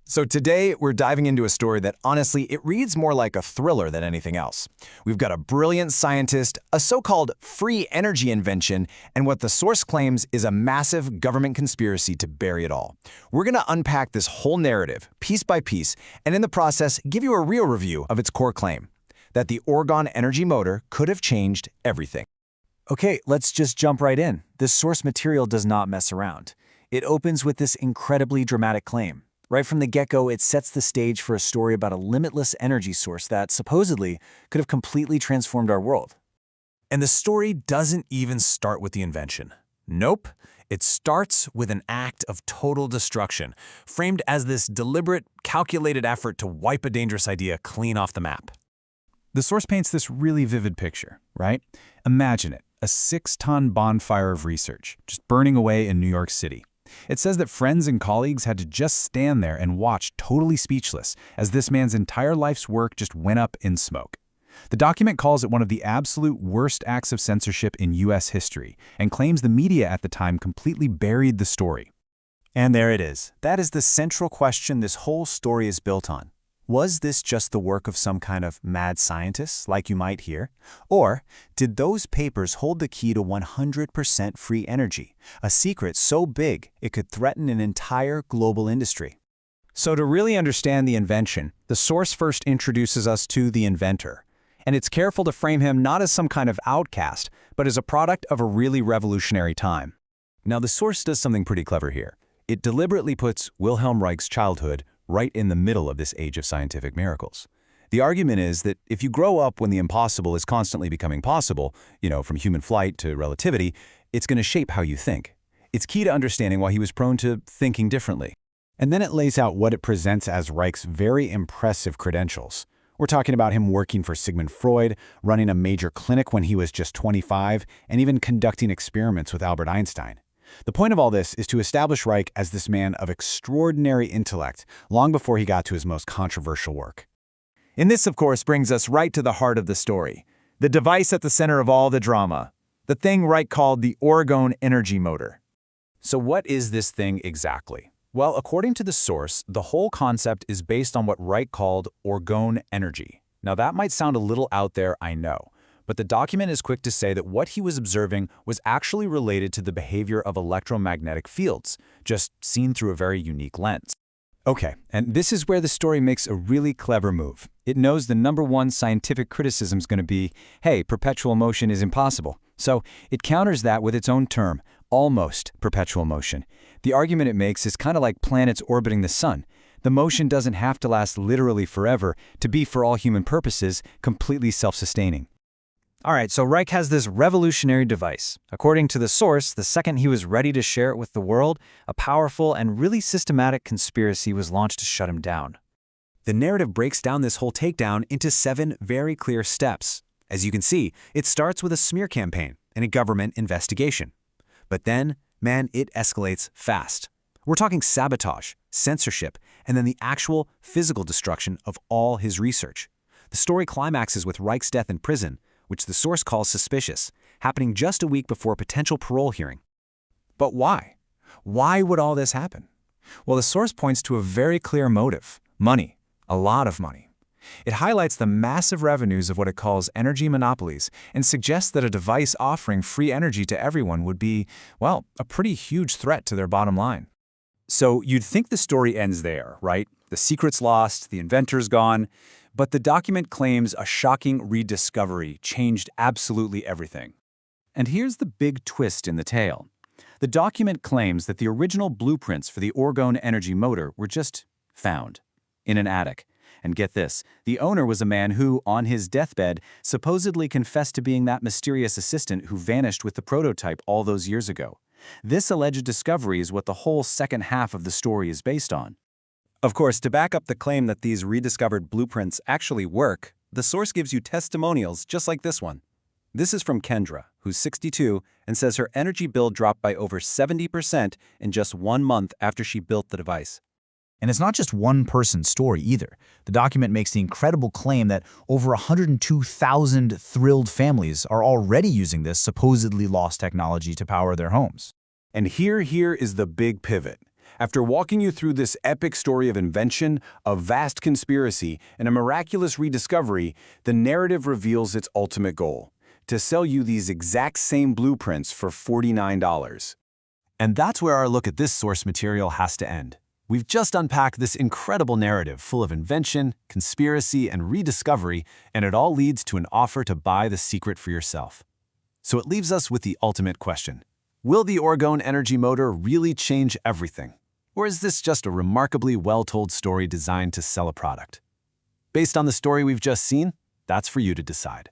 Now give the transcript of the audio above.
So today, we're diving into a story that honestly, it reads more like a thriller than anything else. We've got a brilliant scientist, a so-called free energy invention, and what the source claims is a massive government conspiracy to bury it all. We're going to unpack this whole narrative, piece by piece, and in the process, give you a real review of its core claim, that the Orgone Energy Motor could have changed everything. Okay, let's just jump right in. This source material does not mess around. It opens with this incredibly dramatic claim. Right from the get-go, it sets the stage for a story about a limitless energy source that, supposedly, could have completely transformed our world. And the story doesn't even start with the invention. Nope, it starts with an act of total destruction, framed as this deliberate, calculated effort to wipe a dangerous idea clean off the map. The source paints this really vivid picture, right? Imagine it, a 6-ton bonfire of research, just burning away in New York City. It says that friends and colleagues had to just stand there and watch totally speechless as this man's entire life's work just went up in smoke. The document calls it one of the absolute worst acts of censorship in U.S. history and claims the media at the time completely buried the story. And there it is. That is the central question this whole story is built on. Was this just the work of some kind of mad scientist, like you might hear? Or did those papers hold the key to 100% free energy, a secret so big it could threaten an entire global industry? So to really understand the invention, the source first introduces us to the inventor. And it's careful to frame him not as some kind of outcast, but as a product of a really revolutionary time. Now the source does something pretty clever here. It deliberately puts Wilhelm Reich's childhood right in the middle of this age of scientific miracles. The argument is that if you grow up when the impossible is constantly becoming possible, from human flight to relativity, it's going to shape how you think. It's key to understanding why he was prone to thinking differently. And then it lays out what it presents as Reich's very impressive credentials. We're talking about him working for Sigmund Freud, running a major clinic when he was just 25, and even conducting experiments with Albert Einstein. The point of all this is to establish Reich as this man of extraordinary intellect long before he got to his most controversial work. And this, of course, brings us right to the heart of the story, the device at the center of all the drama, the thing Reich called the Orgone Energy Motor. So what is this thing exactly? Well, according to the source, the whole concept is based on what Reich called Orgone energy. Now that might sound a little out there, I know. But the document is quick to say that what he was observing was actually related to the behavior of electromagnetic fields, just seen through a very unique lens. Okay, and this is where the story makes a really clever move. It knows the #1 scientific criticism is going to be, hey, perpetual motion is impossible. So it counters that with its own term, almost perpetual motion. The argument it makes is kind of like planets orbiting the sun. The motion doesn't have to last literally forever to be, for all human purposes, completely self-sustaining. All right, so Reich has this revolutionary device. According to the source, the second he was ready to share it with the world, a powerful and really systematic conspiracy was launched to shut him down. The narrative breaks down this whole takedown into 7 very clear steps. As you can see, it starts with a smear campaign and a government investigation. But then, man, it escalates fast. We're talking sabotage, censorship, and then the actual physical destruction of all his research. The story climaxes with Reich's death in prison, which the source calls suspicious, happening just a week before a potential parole hearing. But why? Why would all this happen? Well, the source points to a very clear motive: money, a lot of money. It highlights the massive revenues of what it calls energy monopolies and suggests that a device offering free energy to everyone would be, well, a pretty huge threat to their bottom line. So you'd think the story ends there, right? The secret's lost, the inventor's gone. But the document claims a shocking rediscovery changed absolutely everything. And here's the big twist in the tale. The document claims that the original blueprints for the Orgone Energy Motor were just found in an attic. And get this, the owner was a man who, on his deathbed, supposedly confessed to being that mysterious assistant who vanished with the prototype all those years ago. This alleged discovery is what the whole second half of the story is based on. Of course, to back up the claim that these rediscovered blueprints actually work, the source gives you testimonials just like this one. This is from Kendra, who's 62, and says her energy bill dropped by over 70% in just 1 month after she built the device. And it's not just one person's story either. The document makes the incredible claim that over 102,000 thrilled families are already using this supposedly lost technology to power their homes. And here is the big pivot. After walking you through this epic story of invention, a vast conspiracy, and a miraculous rediscovery, the narrative reveals its ultimate goal: to sell you these exact same blueprints for $49. And that's where our look at this source material has to end. We've just unpacked this incredible narrative full of invention, conspiracy, and rediscovery, and it all leads to an offer to buy the secret for yourself. So it leaves us with the ultimate question. Will the Orgone Energy Motor really change everything? Or is this just a remarkably well-told story designed to sell a product? Based on the story we've just seen, that's for you to decide.